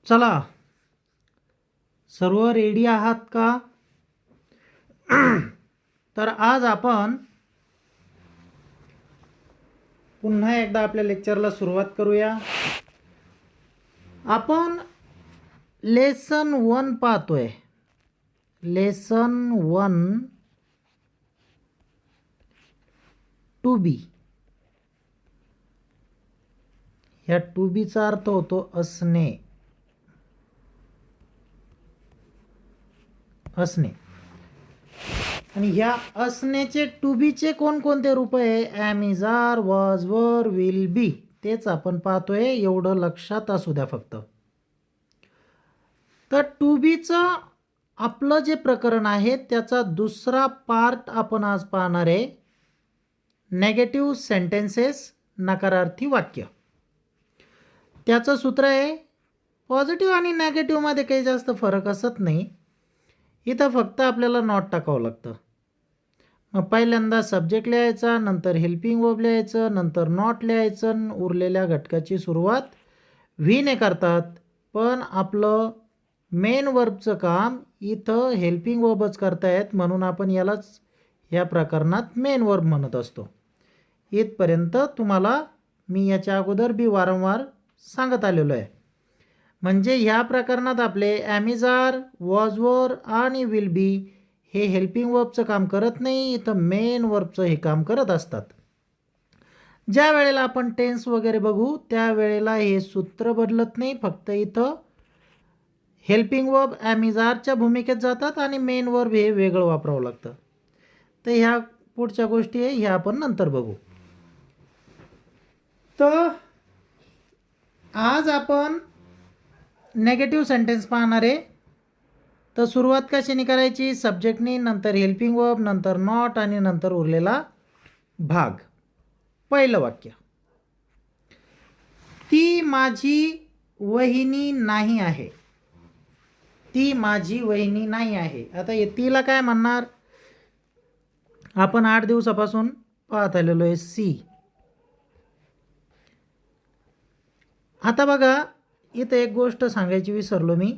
चला, सर्व रेडी आहात का? तर आज आपण पुन्हा एकदा आपल्या लेक्चरला सुरुवात करूया. आपण लेसन 1 पाहतोय. Lesson 1 to be. ह्या टू बीचा अर्थ होतो असणे. असणे. आणि ह्या असण्याचे टू बीचे कोणकोणते रूप आहे? ॲम, इज, आर, वॉज, वर, विल, बी. तेच आपण पाहतोय. एवढं लक्षात असू द्या फक्त. तर टू बीचं आपलं जे प्रकरण आहे त्याचा दुसरा पार्ट आपण आज पाहणार आहे. नेगेटिव्ह सेंटेन्सेस, नकारार्थी वाक्य. त्याचं सूत्र आहे, पॉझिटिव्ह आणि नेगेटिव्हमध्ये काही जास्त फरक असत नाही. इथं फक्त आपल्याला नॉट टाकावं लागतं. मग पहिल्यांदा सब्जेक्ट लिहायचा, नंतर हेल्पिंग वर्ब लिहायचं, नंतर नॉट लिहायचं. उरलेल्या घटकाची सुरुवात व्हीने करतात. पण आपलं मेन वर्बचं काम इथं हेल्पिंग वर्बच करतायत, म्हणून आपण यालाच ह्या प्रकरणात मेन वर्ब म्हणत असतो. इथपर्यंत तुम्हाला मी याच्या अगोदर बी वारंवार सांगत आलेलो आहे. म्हणजे ह्या प्रकरणात आपले ॲम, इज, आर, वॉज, वर आणि विल बी हे हेल्पिंग वर्बचं काम करत नाही. इथं मेन वर्बचं हे काम करत असतात. ज्या वेळेला आपण टेन्स वगैरे बघू त्यावेळेला हे सूत्र बदलत नाही. फक्त इथं हेल्पिंग वर्ब ॲम, इज, आरच्या भूमिकेत जातात आणि मेन वर्ब हे वेगळं वापरावं लागतं. तर ह्या पुढच्या गोष्टी आहे ह्या आपण नंतर बघू. तर आज आपण नेगेटिव्ह सेंटेन्स पाहणार आहे. तर सुरुवात कशाने करायची? सब्जेक्टनी, नंतर हेल्पिंग वर्ब, नंतर नॉट आणि नंतर उरलेला भाग. पहिलं वाक्य, ती माझी वहिनी नाही आहे. ती माझी वहिनी नाही आहे. आता तिला काय म्हणणार? आपण 8 दिवसापासून पाहत आलेलो आहे सी. आता बघा, इथं एक गोष्ट सांगायची विसरलो मी.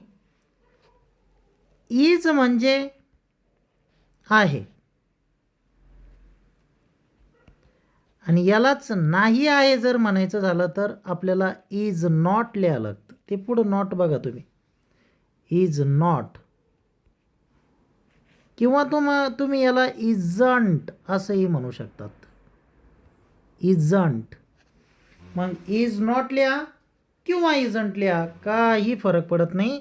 इज म्हणजे आहे आणि यालाच नाही आहे जर म्हणायचं झालं तर आपल्याला इज नॉट लिहावं लागतं. ते पुढं नॉट बघा तुम्ही, इज नॉट. किंवा तुम्ही याला इजंट असंही म्हणू शकतात. इजंट. मग इज नॉट लिहा किंवा इजंट लिहा, काही फरक पडत नाही.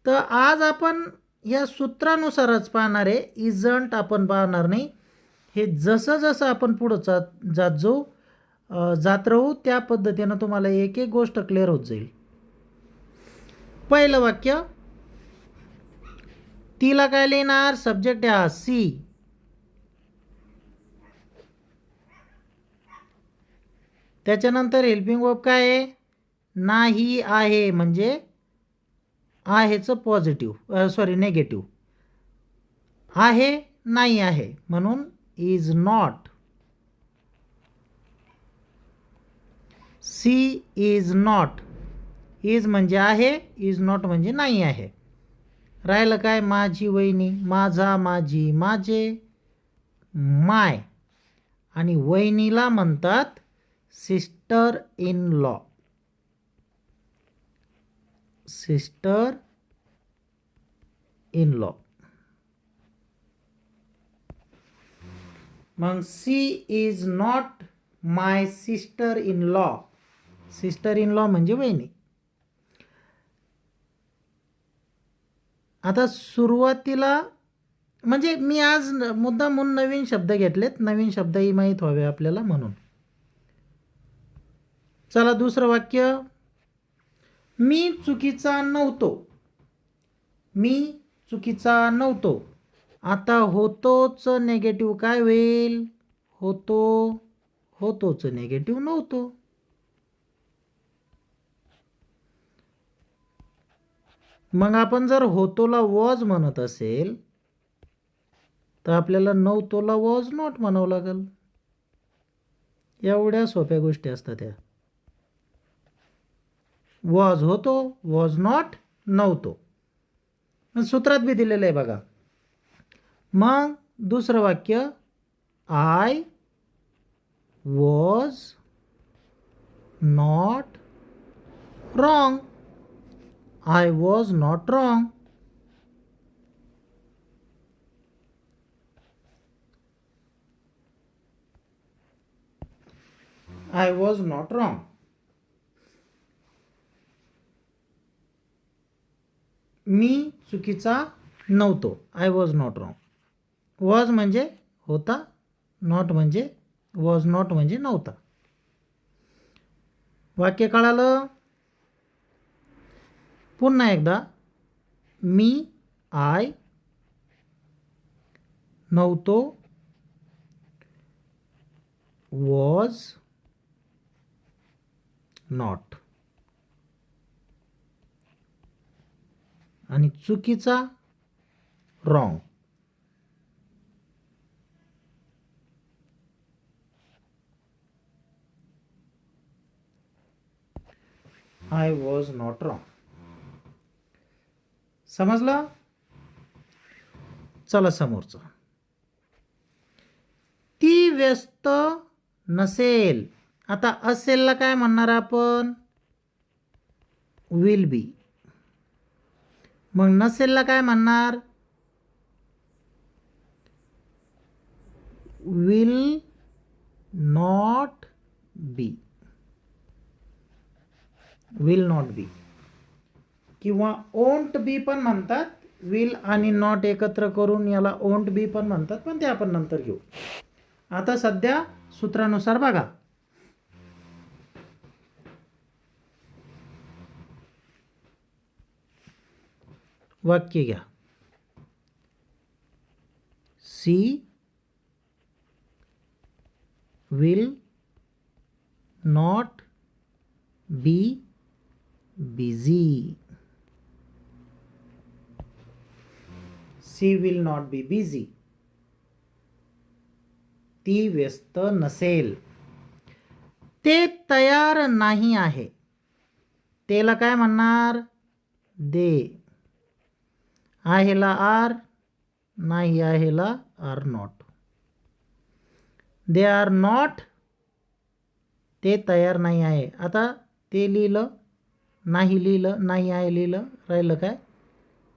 तर आज आपण या सूत्रानुसारच पाहणार आहे. इजंट आपण पाहणार नाही. हे जसं जसं आपण पुढं जात राहू त्या पद्धतीनं तुम्हाला एक एक गोष्ट क्लिअर होत जाईल. पहिलं वाक्य, तिला काय लिहिणार? सब्जेक्ट आहे सी. त्याच्यानंतर हेल्पिंग वर्ब काय आहे? नाही आहे. म्हणजे आहेचं पॉझिटिव्ह नेगेटिव्ह. आहे नाही आहे म्हणून is not. She is not. Is म्हणजे आहे, इज नॉट म्हणजे नाही आहे. राहिलं काय? माझी वहिनी. माझा, माझी, माझे, माय. आणि वहिनीला म्हणतात sister in law. Sister in law. मग she is not my sister in law. Sister in law म्हणजे वहिनी. आता सुरुवातीला म्हणजे मी आज मुद्दाम म्हणून नवीन शब्द घेतलेत. नवीन शब्दही माहीत व्हावे आपल्याला म्हणून. चला दुसरं वाक्य, मी चुकीचा नव्हतो. मी चुकीचा नव्हतो. आता होतोच नेगेटिव्ह काय होईल? होतोच नेगेटिव्ह नव्हतो. मग आपण जर होतोला वॉज म्हणत असेल तर आपल्याला नव्हतोला वॉज नॉट म्हणावं लागेल. एवढ्या सोप्या गोष्टी असतात त्या. वॉज होतो, वॉज नॉट नव्हतो. सूत्रात बी दिलेलं आहे बघा. मग दुसरं वाक्य, I was not wrong. I was not wrong. I was not wrong. मी चुकीचा नव्हतो. I was not wrong. Was म्हणजे होता, नॉट म्हणजे वॉज नॉट म्हणजे नव्हता. वाक्य कळालं? पुन्हा एकदा, मी आय नव्हतो, वॉज नॉट, आणि चुकीचा wrong. I was not wrong. समजलं? चला समोरचं. ती व्यस्त नसेल. आता असेलला काय म्हणणार आपण? Will be. मग नसेलला काय म्हणणार? Will not B. Will not बी किंवा ओंट बी पण म्हणतात. विल आणि नॉट एकत्र करून याला ओंट बी पण म्हणतात, पण ते आपण नंतर घेऊ. आता सध्या सूत्रानुसार बघा. वाक्य घ्या. She will not be busy. She will not be busy. ती व्यस्त नसेल. ते तयार नाही आहे. तेला काय म्हणणार? दे. आहेला आर, नाही आहेला are not. They are not. ते तयार नाही आहे. आता ते लिहिलं, नाही लिहिलं, नाही आहे लिहिलं, राहिलं काय?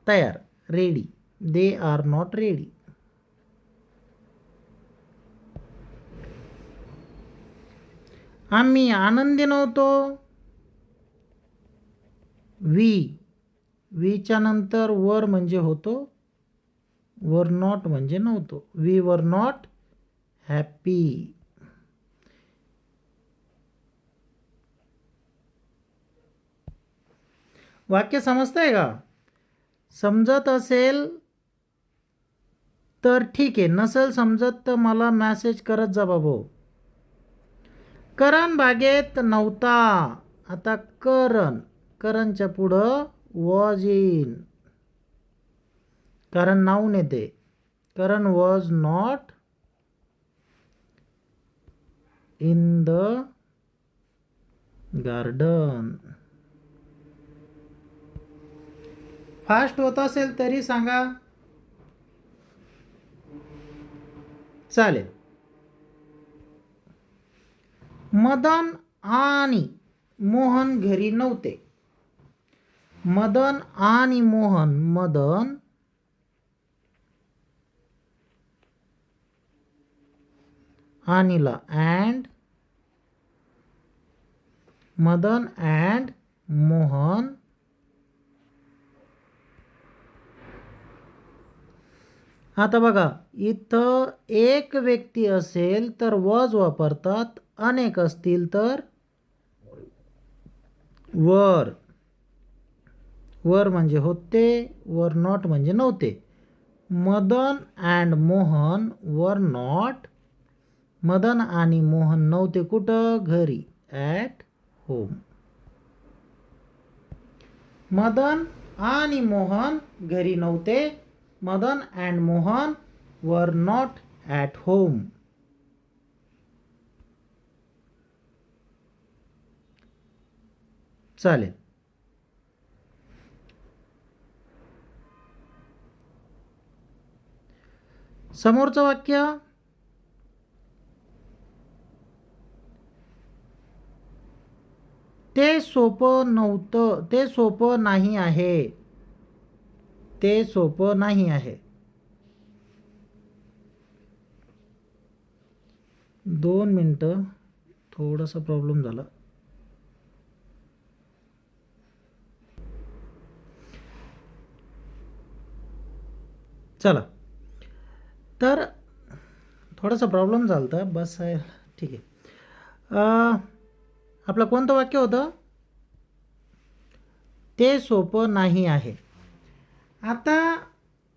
तयार, ready. They are not ready. आम्ही आनंदी नव्हतो. वीच्या नंतर वर म्हणजे होतो, वर नॉट म्हणजे नव्हतो. We were not happy. वाक्य समजतंय का? समजत असेल तर ठीक आहे, नसेल समजत तर मला मेसेज करत जा बाबू. करण बागेत नव्हता. आता करणच्या पुढं वॉज येईन, कारण नाऊन येते. Karan was not in the garden. Fast होत असेल तरी सांगा, चालेल. मदन आणि मोहन घरी नव्हते. मदन आणि मोहन, मदन आणीला अँड, मदन अँड मोहन आता बघा, इथं एक व्यक्ती असेल तर वॉज वापरतात, अनेक असतील तर वर. वर म्हणजे होते, वर नॉट म्हणजे नव्हते. Madan and Mohan were not. Madan आणि मोहन नव्हते कुठं? घरी, ॲट होम. मदन आणि मोहन घरी नव्हते. Madan and Mohan were not at home. चालेल. समोरचं वाक्य, ते सोपं नव्हतं, ते सोपं नाही आहे, ते सोपं नाही आहे. 2 मिनटं, थोडासा प्रॉब्लेम झाला. चला, तर थोडासा प्रॉब्लेम झाला होता, बस आहे, ठीक आहे. आपलं कोणतं वाक्य होतं? ते सोपं नाही आहे. आता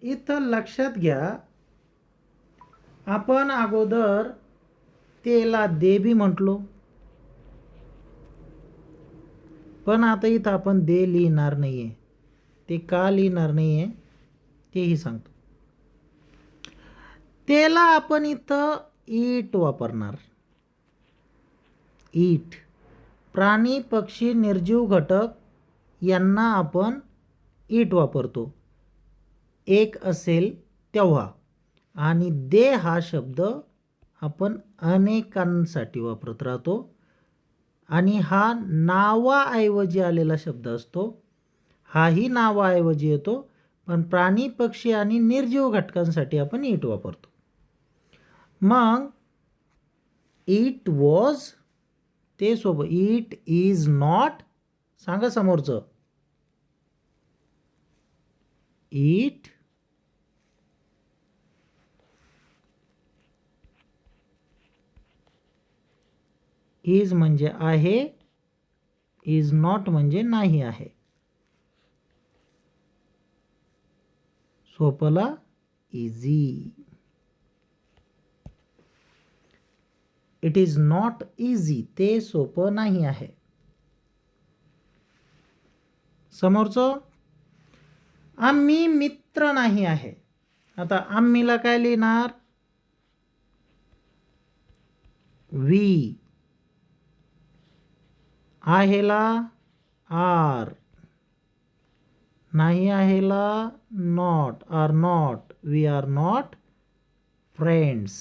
इथं लक्षात घ्या, आपण अगोदर तेला दे बी म्हटलो, पण आता इथं आपण दे लिहिणार नाही आहे. ते का लिहिणार नाही आहे तेही सांगतो. तेला आपण इथं ईट वापरणार. ईट. प्राणी, पक्षी, निर्जीव घटक यांना आपण ईट वापरतो एक असेल तेव्हा. आणि दे हा शब्द आपण अनेकांसाठी वापरत राहतो आणि हा नावाऐवजी आलेला शब्द असतो. हाही नावाऐवजी येतो, पण प्राणी, पक्षी आणि निर्जीव घटकांसाठी आपण इट वापरतो. मग इट वॉज, ते सोबत इट इज नॉट, सांगा समोरचं. इट इज म्हणजे आहे, इज नॉट म्हणजे नाही आहे. सोपला easy. It is not easy, ते सोपं नाही आहे. समोरचं, आम्ही मित्र नाही आहे. आता आम्हीला काय लिहिणार? वी. आहेला आर, नाही आहेला not, are not. We are not friends.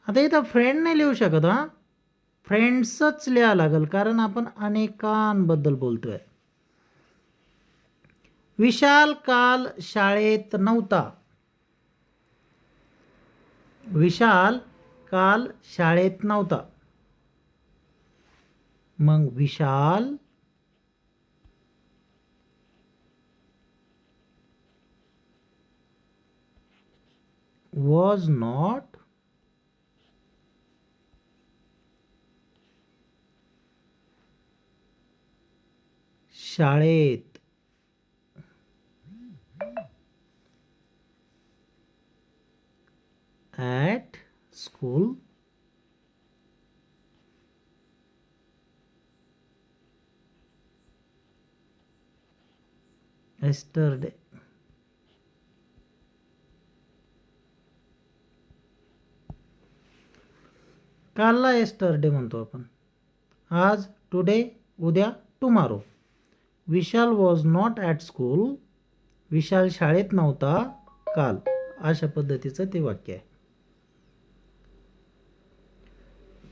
आता इथं फ्रेंड नाही लिहू शकत हा, फ्रेंड्सच लिहा लागेल, कारण आपण अनेकांबद्दल बोलतोय. विशाल काल शाळेत नव्हता. विशाल काल शाळेत नव्हता. मग विशाल was not शाळेत. at school yesterday. कालला yesterday म्हणतो आपण. आज टुडे, उद्या tomorrow. Vishal was not at school, Vishal शाळेत नव्हता काल. अशा पद्धतीचं ते वाक्य आहे.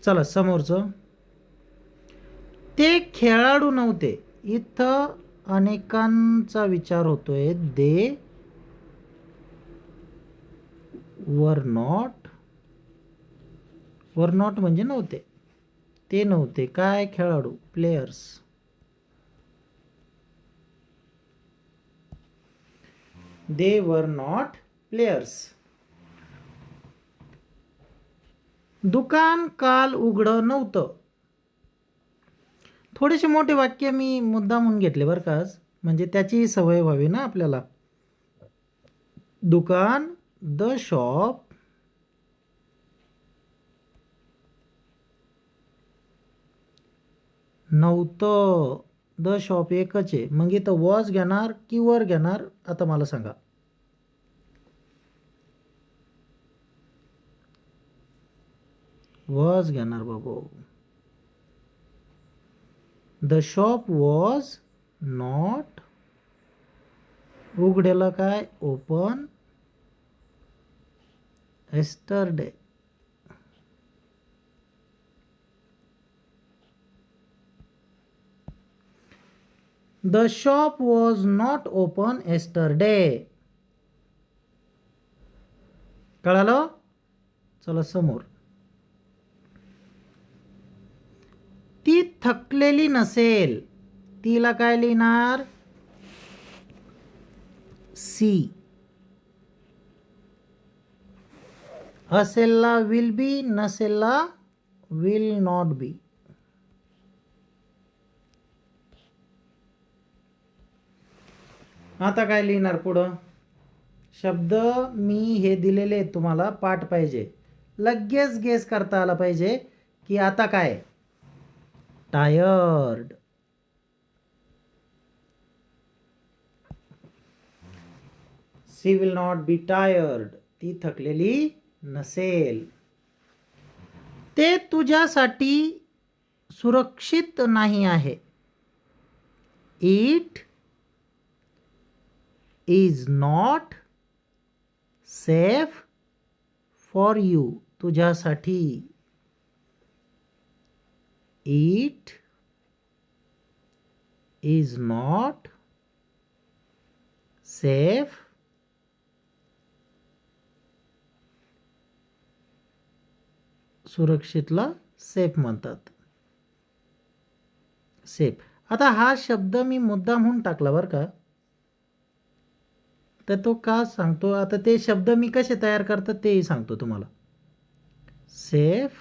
चला समोरचं, ते खेळाडू नव्हते. इथं अनेकांचा विचार होतोय. दे वर नॉट, वर नॉट म्हणजे नव्हते, ते नव्हते. काय खेळाडू? Players. They were not players. दुकान काल उघडं नव्हतं. थोडेसे मोठे वाक्य मी मुद्दामून घेतले बरं का आज, म्हणजे त्याची सवय व्हावी ना आपल्याला. दुकान, द शॉप, नव्हतं. द शॉप एकच आहे, मग इथं वॉज घेणार की वर घेणार आता मला सांगा. वॉज घेणार बाबू. द शॉप वॉज नॉट उघडेलं काय? Open yesterday. The shop was not open yesterday. कळालं? चला समोर. ती थकलेली नसेल. तिला काय लिहिणार? सी. असेलला विल बी, नसेलला विल नॉट बी. आता काय लिहिणार पुढं? शब्द मी हे दिलेले आहेत तुम्हाला, पाठ पाहिजे. लगेच गेस करता आला पाहिजे की आता काय? Tired. She will not be tired. ती थकलेली नसेल. ते तुझ्यासाठी सुरक्षित नाही आहे. It is not safe for you. तुझ्यासाठी. इट इज नॉट सेफ सुरक्षितला सेफ म्हणतात. सेफ. आता हा शब्द मी मुद्दाम म्हणून टाकला बरं का. तर तो का सांगतो? आता ते शब्द मी कसे तयार करतात तेही सांगतो तुम्हाला. सेफ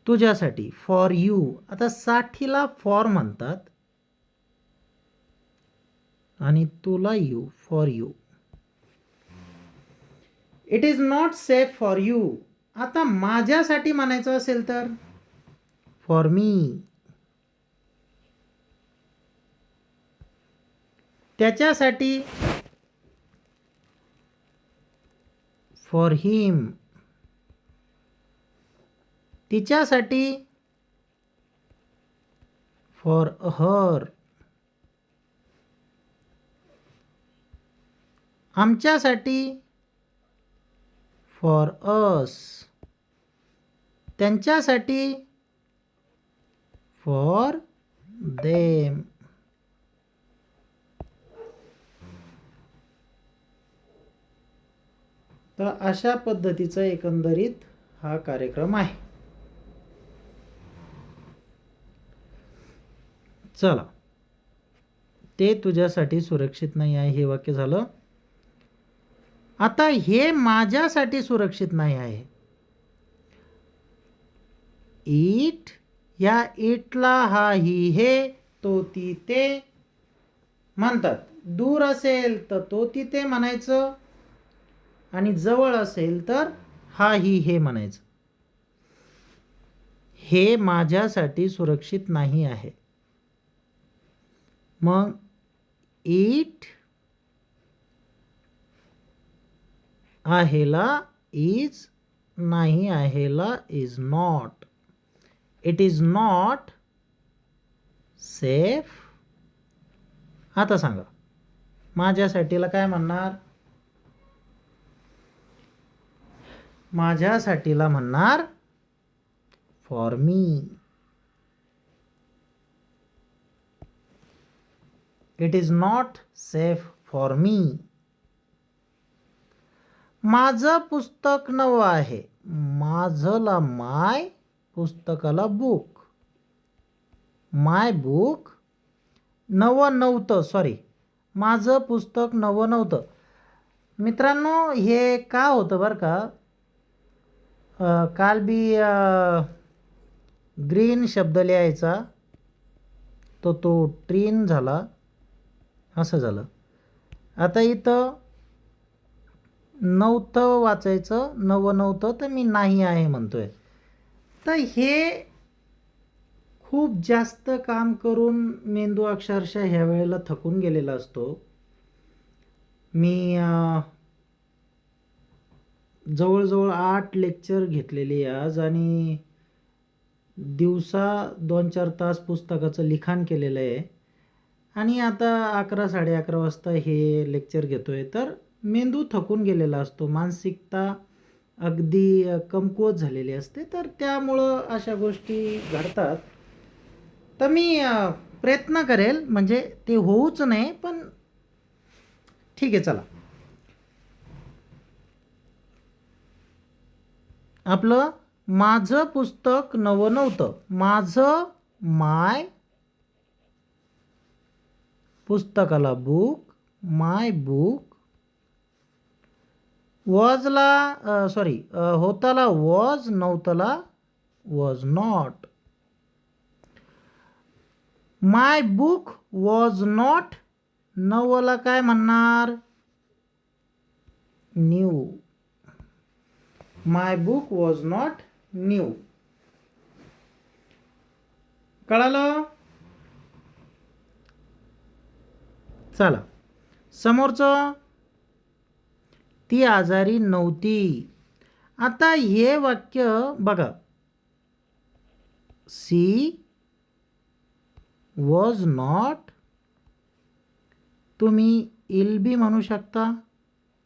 तुझ्यासाठी. For you. आता साठीला फॉर म्हणतात आणि तुला you. For you. It is not safe for you. आता माझ्यासाठी म्हणायचं असेल तर फॉर मी. त्याच्यासाठी फॉर हिम. तिच्यासाठी फॉर हर. आमच्यासाठी फॉर अस. त्यांच्यासाठी फॉर देम. तर अशा पद्धतीचा एकंदरीत हा कार्यक्रम आहे. चला. ते तुझ्यासाठी सुरक्षित नाही आहे हे वाक्य झालं. आता हे माझ्यासाठी सुरक्षित नाही आहे. इट. या इटला हा ही हे तो ती ते म्हणतात. दूर असेल तर तो तिथे म्हणायचं आणि जवळ असेल तर हा ही हे म्हणायचं. हे माझ्यासाठी सुरक्षित नाही आहे. मग इट आहेला इज, नाही आहेला is not. It is not safe. आता सांगा माझ्यासाठीला काय म्हणणार? माझ्यासाठीला म्हणणार for me. It is not safe for me. माझं पुस्तक नवं आहे. माझला माय, पुस्तकाला बुक. माय बुक. नवं नव्हतं, सॉरी, माझं पुस्तक नवं नव्हतं. मित्रांनो हे का होतं बरं का. काल बी ग्रीन शब्द लिहायचा तो ट्रीन झाला, असं झालं. आता इथं नव्हतं वाचायचं, नवं नव्हतं, तर मी नाही आहे म्हणतोय. तर हे खूप जास्त काम करून मेंदू अक्षरशः ह्या वेळेला थकून गेलेला असतो. मी जवळजवळ 8 लेक्चर घेतलेली आज आणि दिवसा 2-4 तास पुस्तकाचं लिखाण केलेलं आहे आणि आता 11-11:30 वाजता हे लेक्चर घेतो आहे, तर मेंदू थकून गेलेला असतो, मानसिकता अगदी कमकुवत झालेली असते, तर त्यामुळं अशा गोष्टी घडतात. तर मी प्रयत्न करेल म्हणजे ते होऊच नये, पण ठीक आहे चला. आपलं माझं पुस्तक नवं नव्हतं. माझं माय पुस्तकाला बुक, माय बुक. वॉजला होताला वॉज, नव्हताला was not. My book was not, नवला काय म्हणणार? New. My book was not new. कळालं? चला समोरचं, ती आजारी नव्हती. आता हे वाक्य बघा, सी वॉज नॉट, तुम्ही इल बी म्हणू शकता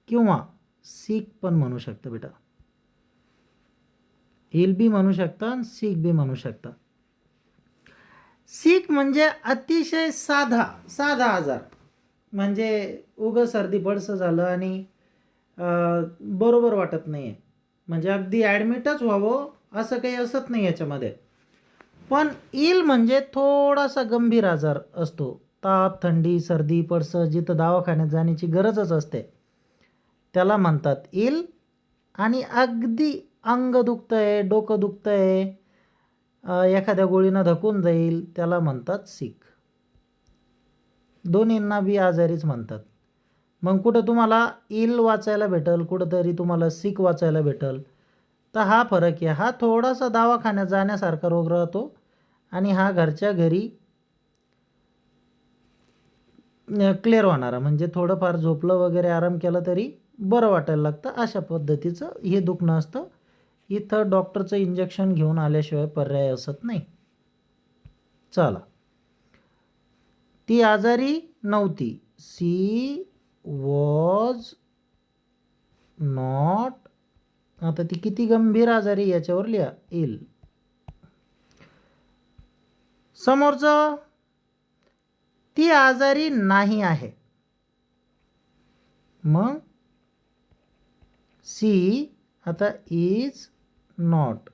किंवा सिक पण म्हणू शकता बेटा. इल बी म्हणू शकता आणि सिक बी म्हणू शकता. सिक म्हणजे अतिशय साधा आजार, म्हणजे उगं सर्दी पडसं झालं आणि बरोबर वाटत नाही आहे, म्हणजे अगदी ॲडमिटच व्हावं असं काही असत नाही याच्यामध्ये. पण इल म्हणजे थोडासा गंभीर आजार असतो, ताप, थंडी, सर्दी पडसं, जिथं दवाखान्यात जाण्याची गरजच असते, त्याला म्हणतात इल. आणि अगदी अंग दुखतं आहे, डोकं दुखतं आहे, एखाद्या गोळीनं धकून जाईल, त्याला म्हणतात सिक. दोन्हींना बी आजारीच म्हणतात. मग कुठं तुम्हाला इल वाचायला भेटल, कुठंतरी तुम्हाला सिक वाचायला भेटल, तर हा फरक आहे. हा थोडासा दवाखान्यात जाण्यासारखा रोग राहतो आणि हा घरच्या घरी क्लिअर होणारा, म्हणजे थोडंफार झोपलं वगैरे, आराम केला तरी बरं वाटायला लागतं, अशा पद्धतीचं हे दुखणं असतं. इथं डॉक्टरचं इंजेक्शन घेऊन आल्याशिवाय पर्याय असत नाही. चला, ती आजारी नव्हती. She was not. आता ती किती गंभीर आजारी याच्यावर लिहा, इल. समोरचं, ती आजारी नाही आहे. मग सी आता is not,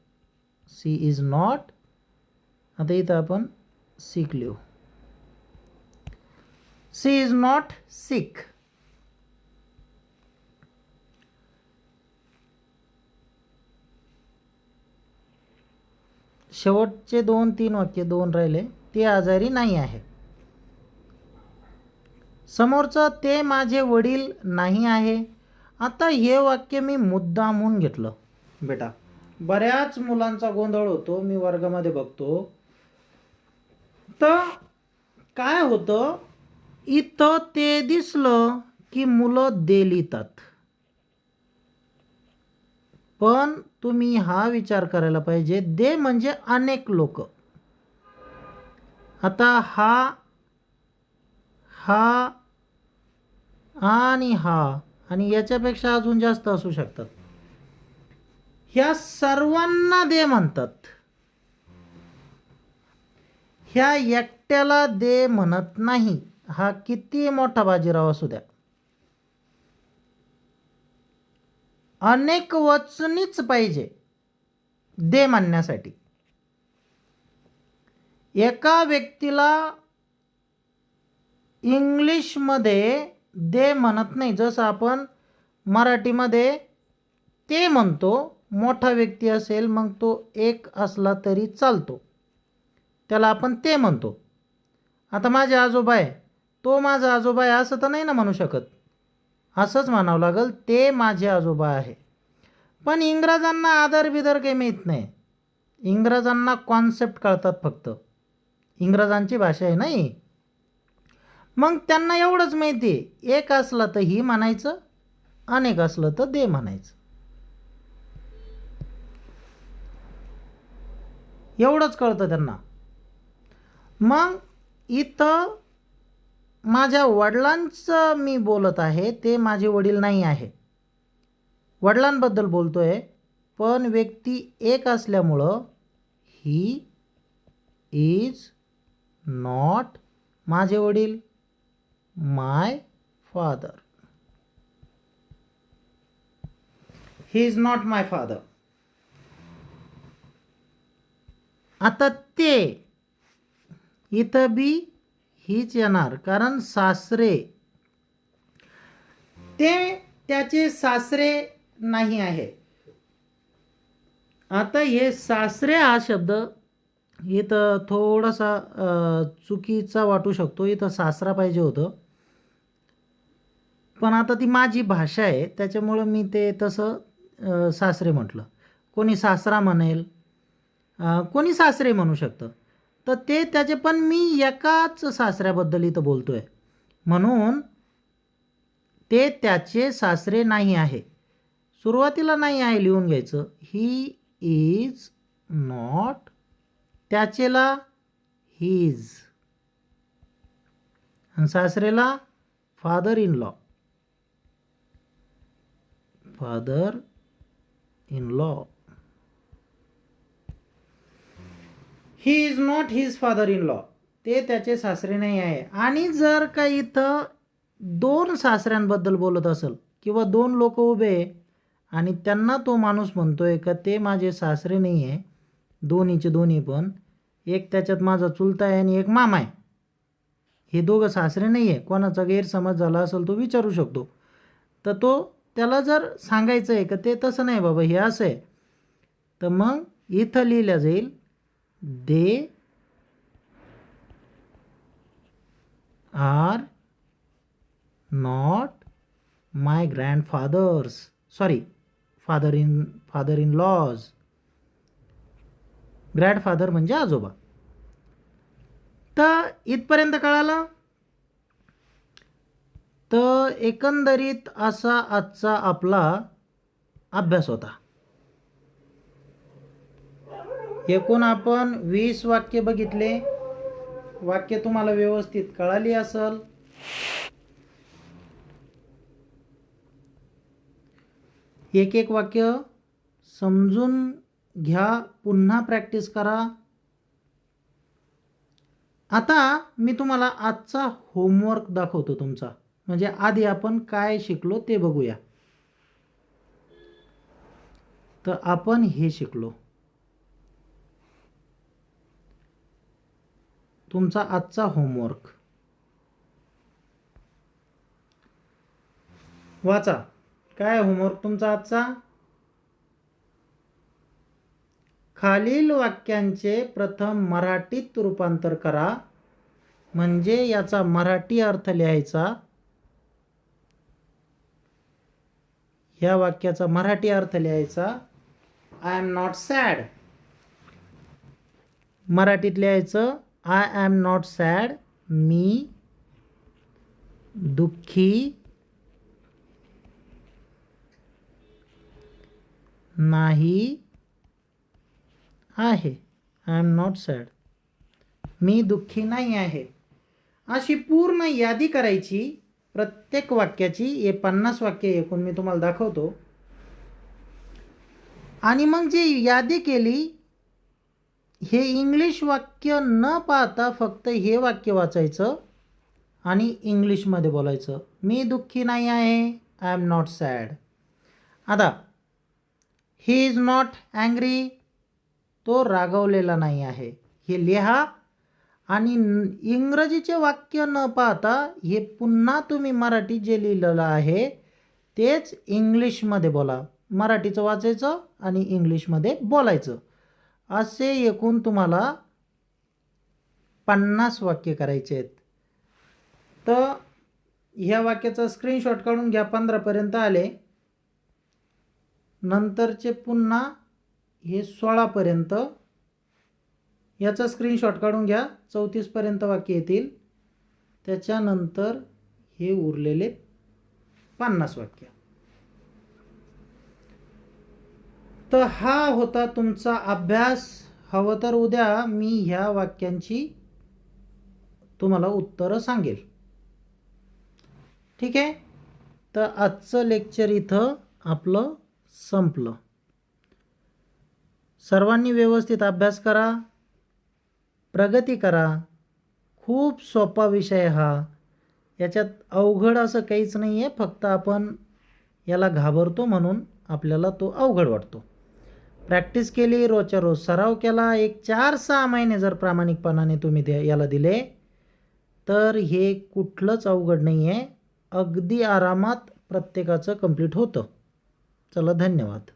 she is not. आता इथं आपण सिक लिहू. She is not sick. शेवटचे 2-3 वाक्य, 2 राहिले. ते आजारी नाही आहे. समोरचं, ते माझे वडील नाही आहे. आता हे वाक्य मी मुद्दामून घेतलं बेटा. बऱ्याच मुलांचा गोंधळ होतो, मी वर्गामध्ये बघतो. तर काय होतं, इथं ते दिसलं की मुलं दे लिहितात. पण तुम्ही हा विचार करायला पाहिजे, दे म्हणजे अनेक लोक. आता हा आणि हा आणि याच्यापेक्षा अजून जास्त असू शकतात. ह्या सर्वांना दे म्हणतात. ह्या एकट्याला दे म्हणत नाही. हा किती मोठा बाजीराव असू द्या, अनेक वचनीच पाहिजे दे म्हणण्यासाठी. एका व्यक्तीला इंग्लिशमध्ये दे म्हणत नाही, जसं आपण मराठीमध्ये ते म्हणतो. मोठा व्यक्ती असेल मग तो एक असला तरी चालतो, त्याला आपण ते म्हणतो. आता माझे आजोबा आहे, तो माझा आजोबा आहे असं तर नाही ना म्हणू शकत, असंच म्हणावं लागेल, ते माझे आजोबा आहे. पण इंग्रजांना आदर बिदर काही माहीत नाही. इंग्रजांना कॉन्सेप्ट कळतात फक्त, इंग्रजांची भाषा आहे नाही. मग त्यांना एवढंच माहिती आहे, एक असलं तर ही म्हणायचं, अनेक असलं तर दे म्हणायचं. एवढंच कळतं त्यांना. मग इथं माझ्या वडिलांचं मी बोलत आहे, ते माझे वडील नाही आहे. वडिलांबद्दल बोलतोय, पण व्यक्ती एक असल्यामुळं ही इज नॉट माझे वडील, my father. He is not my father. आता ते इथं बी हीच येणार, कारण सासरे, ते त्याचे सासरे नाही आहे. आता हे सासरे हा शब्द इथं थोडासा चुकीचा वाटू शकतो. इथं सासरा पाहिजे होतं, पण आता ती माझी भाषा आहे त्याच्यामुळं मी ते तसं सासरे म्हटलं. कोणी सासरा म्हणेल, कोणी सासरे म्हणू शकतं. तर ते त्याचे, पण मी एकाच सासऱ्याबद्दल इथं बोलतो आहे, म्हणून ते त्याचे सासरे नाही आहे. सुरुवातीला नाही आहे लिहून घ्यायचं. ही इज नॉट, त्याचेला हिज, आणि सासरेला father in law. Father in law. He is not his father in law. ते त्याचे सासरे नाही आहे. आणि जर का इथं दोन सासऱ्यांबद्दल बोलत असेल किंवा दोन लोक उभे आणि त्यांना तो माणूस म्हणतोय का ते माझे सासरे नाही आहे, दोन्हीचे दोन्ही पण, एक त्याच्यात माझा चुलता आहे आणि एक मामा आहे, हे दोघं सासरे नाही आहे. कोणाचा गैरसमज झाला असेल तो विचारू शकतो. तर तो त्याला जर सांगायचं आहे का ते तसं नाही बाबा हे असं आहे, तर मग इथं लिहिलं जाईल they are not my grandfathers, sorry father in laws. Grandfather म्हणजे आजोबा. तर इथपर्यंत कळालं. तर एकंदरीत असा आजचा आपला अभ्यास होता. एकूण आपण 20 वाक्य बघितले. वाक्य तुम्हाला व्यवस्थित कळाली असेल. एक एक वाक्य समजून घ्या, पुन्हा प्रॅक्टिस करा. आता मी तुम्हाला आजचा होमवर्क दाखवतो तुमचा, म्हणजे आधी आपण काय शिकलो ते बघूया. तर आपण हे शिकलो, तुमचा आजचा होमवर्क वाचा. काय होमवर्क तुमचा आजचा? खालील वाक्यांचे प्रथम मराठीत रूपांतर करा, म्हणजे याचा मराठी अर्थ लिहायचा. या वाक्याचा मराठी अर्थ लिहायचा. I am not sad. मराठीत लिहायचं आय एम नॉट सॅड, मी दुःखी नाही आहे. आय एम नॉट सॅड, मी दुःखी नाही आहे. अशी पूर्ण यादी करायची प्रत्येक वाक्याची. हे 50 वाक्य एकूण मी तुम्हाला दाखवतो. आणि मग जी यादी केली, हे इंग्लिश वाक्य न पाहता फक्त हे वाक्य वाचायचं आणि इंग्लिशमध्ये बोलायचं. मी दुःखी नाही आहे, आय एम नॉट सॅड. आता ही इज नॉट अँग्री, तो रागवलेला नाही आहे, हे लिहा. आणि इंग्रजीचे वाक्य न पाहता हे पुन्हा तुम्ही मराठीत जे लिहिलेलं आहे तेच इंग्लिशमध्ये बोला. मराठीचं वाचायचं आणि इंग्लिशमध्ये बोलायचं. असे एकूण तुम्हाला 50 वाक्य करायचे आहेत. तर ह्या वाक्याचा स्क्रीनशॉट काढून घ्या. 15पर्यंत आले. नंतरचे पुन्हा हे 16पर्यंत, याचा स्क्रीनशॉट काढून घ्या. 34पर्यंत वाक्य येतील. त्याच्यानंतर हे उरलेले 50 वाक्य. तर हा होता तुमचा अभ्यास. हवं तर उद्या मी ह्या वाक्यांची तुम्हाला उत्तरं सांगेल. ठीक आहे. तर आजचं लेक्चर इथं आपलं संपलं. सर्वांनी व्यवस्थित अभ्यास करा, प्रगती करा. खूप सोपा विषय हा. याच्यात अवघड असं काहीच नाही आहे, फक्त आपण याला घाबरतो म्हणून आपल्याला तो अवघड वाटतो. प्रॅक्टिस केली, रोजच्या रोज सराव केला, एक 4-6 महिने जर प्रामाणिकपणाने तुम्ही याला दिले तर हे कुठलंच अवघड नाही आहे. अगदी आरामात प्रत्येकाचं कंप्लीट होतं. चला, धन्यवाद.